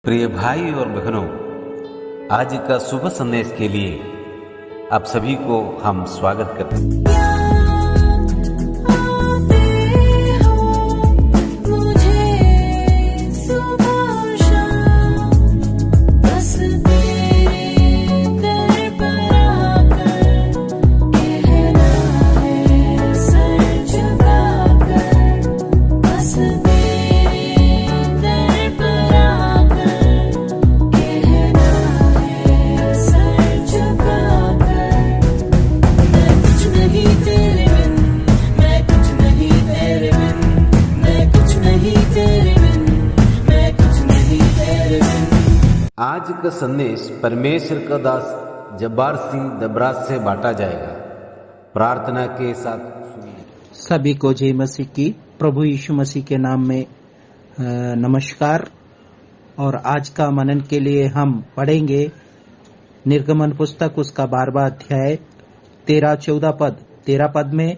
प्रिय भाई और बहनों, आज का शुभ संदेश के लिए आप सभी को हम स्वागत करते हैं। आज का संदेश परमेश्वर का दास जब्बार सिंह दबराज से बांटा जाएगा। प्रार्थना के साथ सुनिए। सभी को जय मसीह की, प्रभु यीशु मसीह के नाम में नमस्कार। और आज का मनन के लिए हम पढ़ेंगे निर्गमन पुस्तक उसका 12वां अध्याय 13-14 पद। 13 पद में,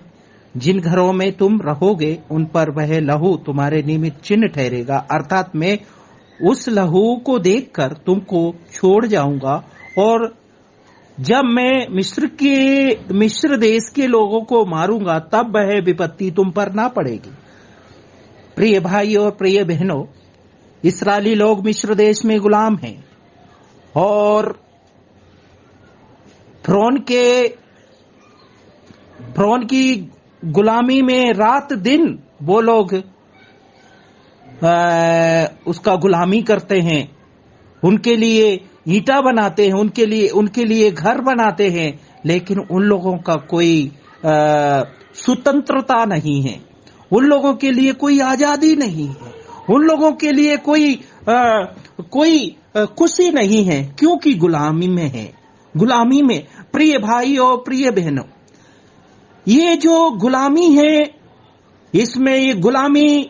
जिन घरों में तुम रहोगे उन पर वह लहू तुम्हारे निमित्त चिन्ह ठहरेगा, अर्थात मैं उस लहू को देखकर तुमको छोड़ जाऊंगा, और जब मैं मिस्र देश के लोगों को मारूंगा तब वह विपत्ति तुम पर ना पड़ेगी। प्रिय भाई और प्रिय बहनों, इस्राएली लोग मिस्र देश में गुलाम हैं और फ़िरौन की गुलामी में रात दिन वो लोग उसका गुलामी करते हैं। उनके लिए ईंटा बनाते हैं, उनके लिए घर बनाते हैं, लेकिन उन लोगों का कोई स्वतंत्रता नहीं है, उन लोगों के लिए कोई आजादी नहीं है, उन लोगों के लिए कोई खुशी नहीं है, क्योंकि गुलामी में। प्रिय भाई और प्रिय बहनों, ये जो गुलामी है, इसमें ये गुलामी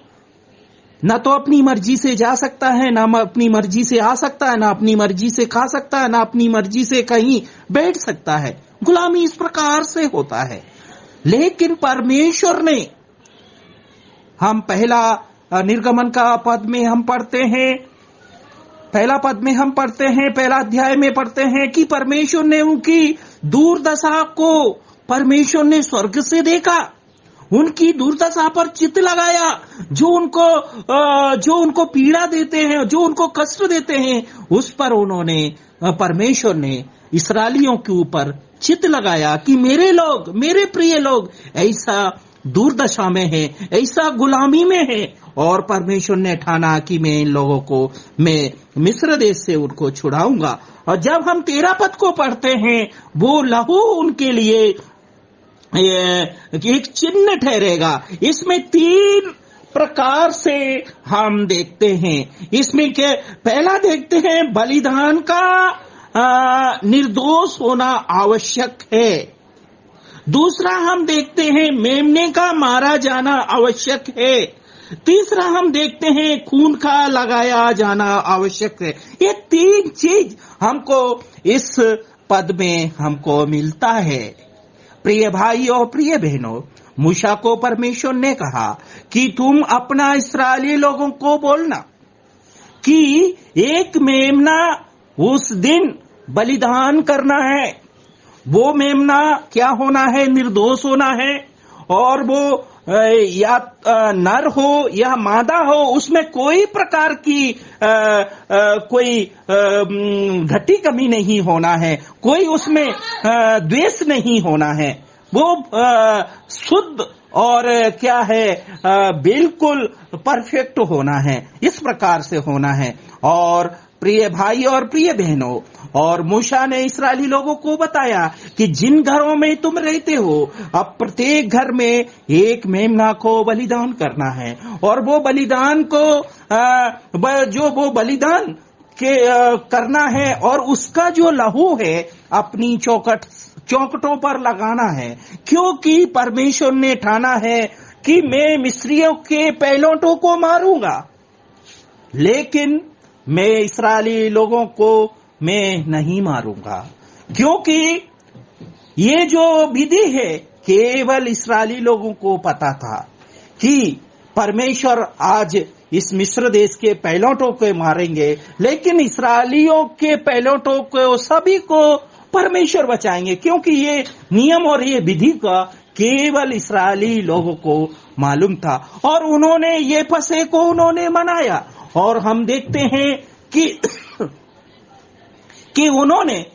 न तो अपनी मर्जी से जा सकता है, ना अपनी मर्जी से आ सकता है, ना अपनी मर्जी से खा सकता है, ना अपनी मर्जी से कहीं बैठ सकता है। गुलामी इस प्रकार से होता है। लेकिन परमेश्वर ने, हम पहला निर्गमन का पद में हम पढ़ते हैं, पहला अध्याय में पढ़ते हैं कि परमेश्वर ने उनकी दुर्दशा को परमेश्वर ने स्वर्ग से देखा, उनकी दुर्दशा पर चित्त लगाया। जो उनको पीड़ा देते हैं, जो उनको कष्ट देते हैं, उस पर परमेश्वर ने इस्राएलियों के ऊपर चित्त लगाया कि मेरे प्रिय लोग ऐसा दुर्दशा में है, ऐसा गुलामी में है, और परमेश्वर ने ठाना कि मैं इन लोगों को मिस्र देश से उनको छुड़ाऊंगा। और जब हम 13 पद को पढ़ते हैं, वो लहू उनके लिए एक चिन्ह ठहरेगा। इसमें 3 प्रकार से हम देखते हैं। इसमें के पहला देखते हैं, बलिदान का निर्दोष होना आवश्यक है। दूसरा हम देखते हैं, मेमने का मारा जाना आवश्यक है। तीसरा हम देखते हैं, खून का लगाया जाना आवश्यक है। ये 3 चीज हमको इस पद में हमको मिलता है। प्रिय भाई और प्रिय बहनों, मूसा को परमेश्वर ने कहा कि तुम अपना इस्राएली लोगों को बोलना कि एक मेमना उस दिन बलिदान करना है। वो मेमना क्या होना है? निर्दोष होना है, और वो या नर हो या मादा हो, उसमें कोई प्रकार की कोई घटी कमी नहीं होना है, कोई उसमें द्वेष नहीं होना है। वो शुद्ध और क्या है, बिल्कुल परफेक्ट होना है। इस प्रकार से होना है। और प्रिय भाई और प्रिय बहनों, और मूसा ने इस्राएली लोगों को बताया कि जिन घरों में तुम रहते हो, अब प्रत्येक घर में एक मेमना को बलिदान करना है, और वो बलिदान को वो बलिदान के करना है, और उसका जो लहू है अपनी चौखटों पर लगाना है, क्योंकि परमेश्वर ने ठाना है कि मैं मिस्रियों के पहिलौठों को मारूंगा, लेकिन मैं इस्राएली लोगों को मैं नहीं मारूंगा। क्योंकि ये जो विधि है, केवल इस्राएली लोगों को पता था कि परमेश्वर आज इस मिस्र देश के पैलोटों को मारेंगे, लेकिन इस्राएलियों के पैलोटों को सभी को परमेश्वर बचाएंगे, क्योंकि ये नियम और ये विधि का केवल इस्राएली लोगों को मालूम था और उन्होंने ये फसह को उन्होंने मनाया। और हम देखते हैं कि उन्होंने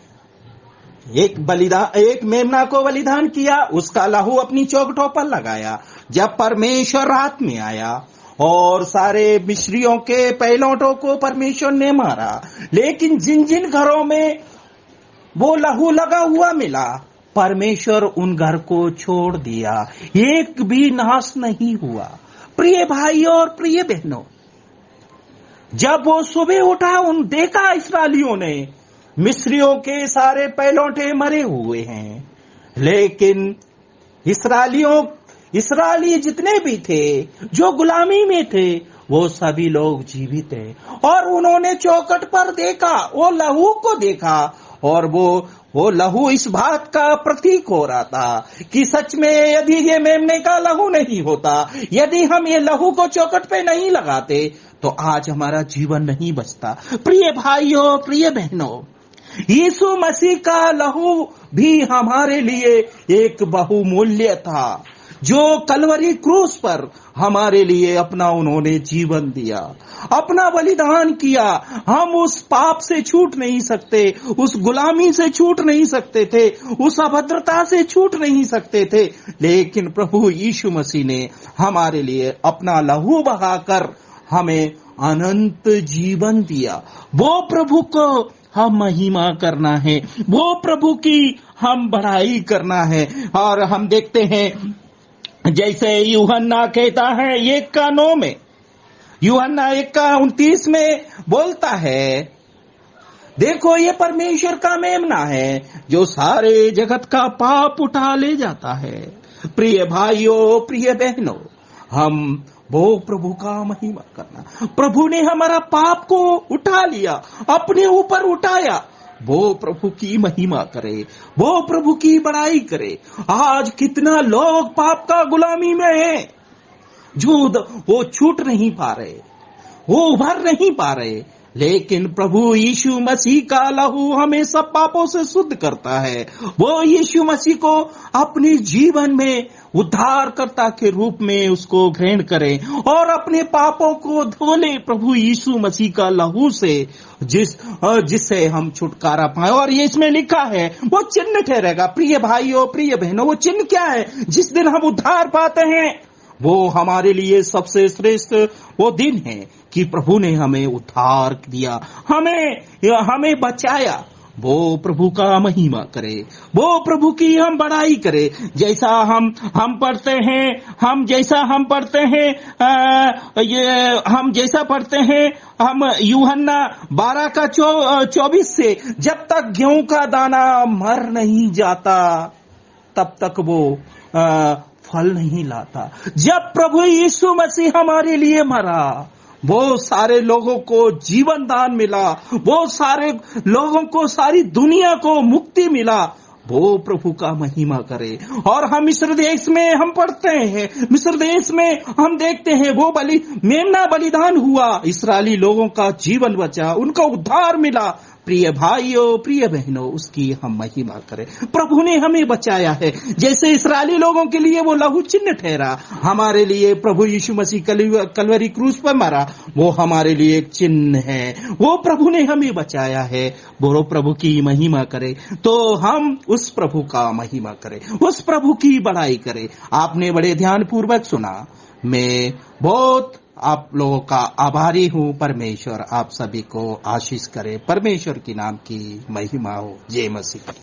एक मेमना को बलिदान किया, उसका लहू अपनी चौखटों पर लगाया। जब परमेश्वर रात में आया और सारे मिस्रियों के पैलोटों को परमेश्वर ने मारा, लेकिन जिन जिन घरों में वो लहू लगा हुआ मिला, परमेश्वर उन घर को छोड़ दिया, एक भी नाश नहीं हुआ। प्रिय भाइयों और प्रिय बहनों, जब वो सुबह उठा, देखा इस्राएलियों ने मिस्रियों के सारे पैलोटे मरे हुए हैं, लेकिन इस्राएली जितने भी थे जो गुलामी में थे, वो सभी लोग जीवित हैं। और उन्होंने चौखट पर देखा, वो लहू को देखा, और वो लहू इस बात का प्रतीक हो रहा था कि सच में यदि ये मेमने का लहू नहीं होता, यदि हम ये लहू को चौखट पे नहीं लगाते, तो आज हमारा जीवन नहीं बचता। प्रिय भाइयों, प्रिय बहनों, यीशु मसीह का लहू भी हमारे लिए एक बहुमूल्य था, जो कलवरी क्रूस पर हमारे लिए अपना उन्होंने जीवन दिया, अपना बलिदान किया। हम उस पाप से छूट नहीं सकते, उस गुलामी से छूट नहीं सकते थे, उस अभद्रता से छूट नहीं सकते थे, लेकिन प्रभु यीशु मसीह ने हमारे लिए अपना लहू बहाकर हमें अनंत जीवन दिया। वो प्रभु को हम महिमा करना है, वो प्रभु की हम बड़ाई करना है। और हम देखते हैं जैसे यूहन्ना कहता है 1:9 में, यूहन्ना 1:29 में बोलता है, देखो ये परमेश्वर का मेमना है जो सारे जगत का पाप उठा ले जाता है। प्रिय भाइयों, प्रिय बहनों, हम वो प्रभु का महिमा करना। प्रभु ने हमारा पाप को उठा लिया, अपने ऊपर उठाया। वो प्रभु की महिमा करे, वो प्रभु की बड़ाई करे। आज कितना लोग पाप का गुलामी में है, जो वो छूट नहीं पा रहे, वो उभर नहीं पा रहे, लेकिन प्रभु यीशु मसीह का लहू हमें सब पापों से शुद्ध करता है। वो यीशु मसीह को अपने जीवन में उद्धारकर्ता के रूप में उसको ग्रहण करें और अपने पापों को धो ले प्रभु यीशु मसीह का लहू से, जिससे हम छुटकारा पाए। और ये इसमें लिखा है वो चिन्ह ठहरेगा। प्रिय भाइयों, प्रिय बहनों, वो चिन्ह क्या है? जिस दिन हम उद्धार पाते हैं, वो हमारे लिए सबसे श्रेष्ठ वो दिन है कि प्रभु ने हमें उद्धार दिया, हमें बचाया। वो प्रभु का महिमा करे, वो प्रभु की हम बड़ाई करे। जैसा हम पढ़ते हैं, हम यूहन्ना 12:24 से, जब तक गेहूं का दाना मर नहीं जाता तब तक वो फल नहीं लाता। जब प्रभु यीशु मसीह हमारे लिए मरा, वो सारे लोगों को जीवन दान मिला, वो सारे लोगों को, सारी दुनिया को मुक्ति मिला। वो प्रभु का महिमा करे। और हम मिस्र देश में हम पढ़ते हैं, मिस्र देश में हम देखते हैं वो मेमना बलिदान हुआ, इस्राएली लोगों का जीवन बचा, उनका उद्धार मिला। प्रिय भाइयों, प्रिय बहनों, उसकी हम महिमा करें। प्रभु ने हमें बचाया है। जैसे इस्राएली लोगों के लिए वो लहू चिन्ह ठहरा, हमारे लिए प्रभु यीशु मसीह कलवरी क्रूस पर मरा, वो हमारे लिए एक चिन्ह है। वो प्रभु ने हमें बचाया है। वो प्रभु की महिमा करे, तो हम उस प्रभु का महिमा करें, उस प्रभु की बड़ाई करें। आपने बड़े ध्यान पूर्वक सुना। मैं बहुत आप लोगों का आभारी हूँ। परमेश्वर आप सभी को आशीष करे। परमेश्वर की नाम की महिमा हो। जय मसीह।